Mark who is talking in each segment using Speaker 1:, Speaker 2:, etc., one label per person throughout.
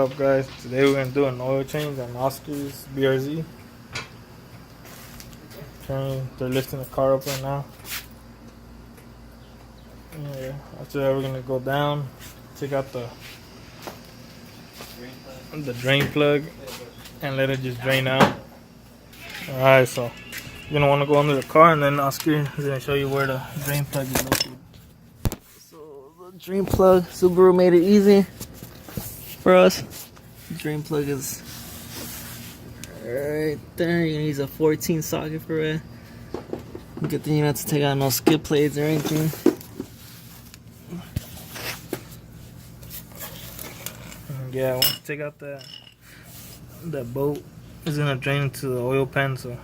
Speaker 1: up, guys? Today we're gonna do an oil change on Oscar's BRZ. They're lifting the car up right now. Yeah, after that we're gonna go down, take out the drain plug and let it just drain out. Alright, so you're gonna wanna go under the car and then Oscar is gonna show you where the drain plug is located.
Speaker 2: So the drain plug, Subaru made it easy for us. The drain plug is right there. You're gonna use a 14 socket for it. Good thing you don't have to take out no skid plates or anything.
Speaker 1: Yeah, once you take out that bolt, it's gonna drain into the oil pan, so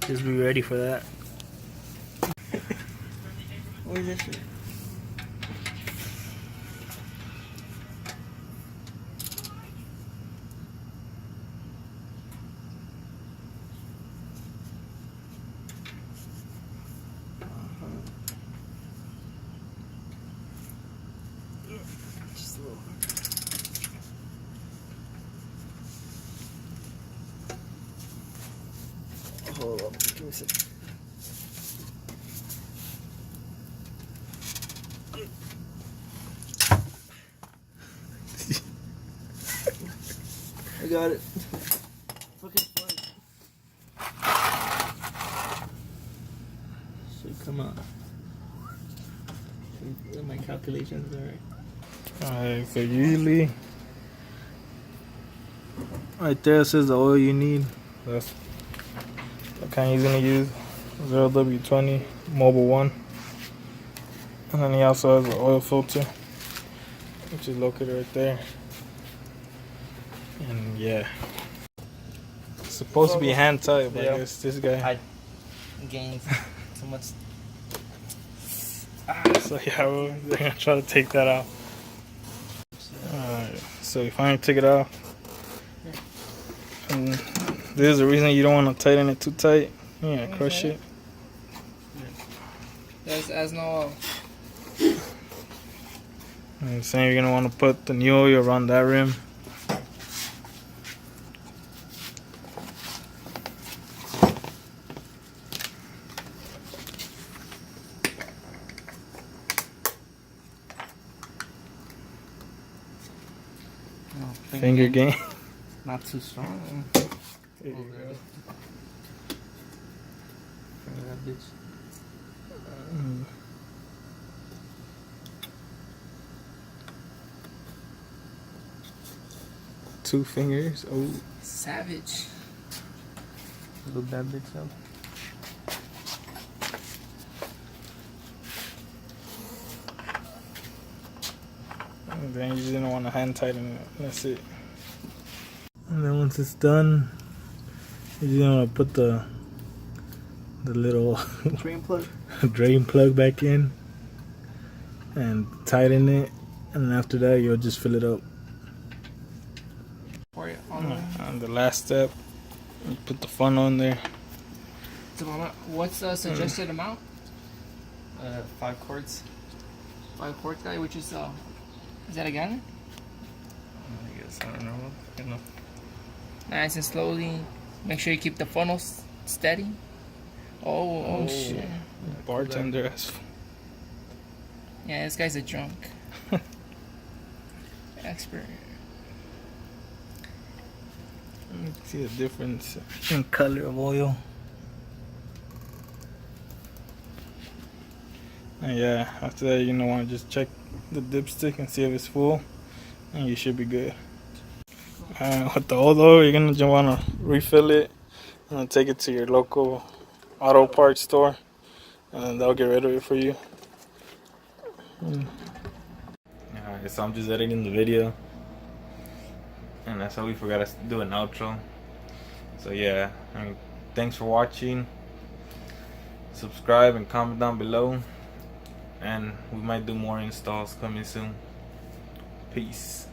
Speaker 1: just be ready for that.
Speaker 2: Where's this shit? Just a little. Hold up, give me a second. I got it. Fucking fun. Should come out. My calculations are right.
Speaker 1: Alright, so usually right there it says the oil you need. That's what kind he's gonna use. 0W20 Mobile 1. And then he also has an oil filter, which is located right there. And yeah, it's supposed to be hand tight, but I guess this guy
Speaker 2: I gained too much.
Speaker 1: So yeah, we're gonna try to take that out. Alright, so we finally took it out. And this is the reason you don't want to tighten it too tight. Yeah, crush it.
Speaker 2: There's no.
Speaker 1: And saying you're gonna want to put the new oil around that rim. Finger game.
Speaker 2: Not too strong.
Speaker 1: There you go.
Speaker 2: That bitch.
Speaker 1: Two fingers. Oh,
Speaker 2: Savage.
Speaker 1: look that bitch up. And then you just don't want to hand tighten it. That's it. And then once it's done, you just want to put the little drain plug back in and tighten it. And after that, you'll just fill it up. And the last step, you put the funnel in there.
Speaker 2: What's the suggested amount?
Speaker 3: 5 quarts.
Speaker 2: 5 quarts, guy, which is that a gallon?
Speaker 1: I guess, I don't know.
Speaker 2: Nice and slowly. Make sure you keep the funnel steady. Oh shit.
Speaker 1: Bartender ass.
Speaker 2: Yeah, this guy's a drunk. Expert.
Speaker 1: You can see the difference in color of oil. And yeah, after that you're gonna want to just check the dipstick and see if it's full, and you should be good. With the old oil, you're gonna want to refill it and take it to your local auto parts store, and they'll get rid of it for you. Alright, so I'm just editing the video, and that's how we forgot to do an outro. So yeah, thanks for watching. Subscribe and comment down below, and we might do more installs coming soon. Peace.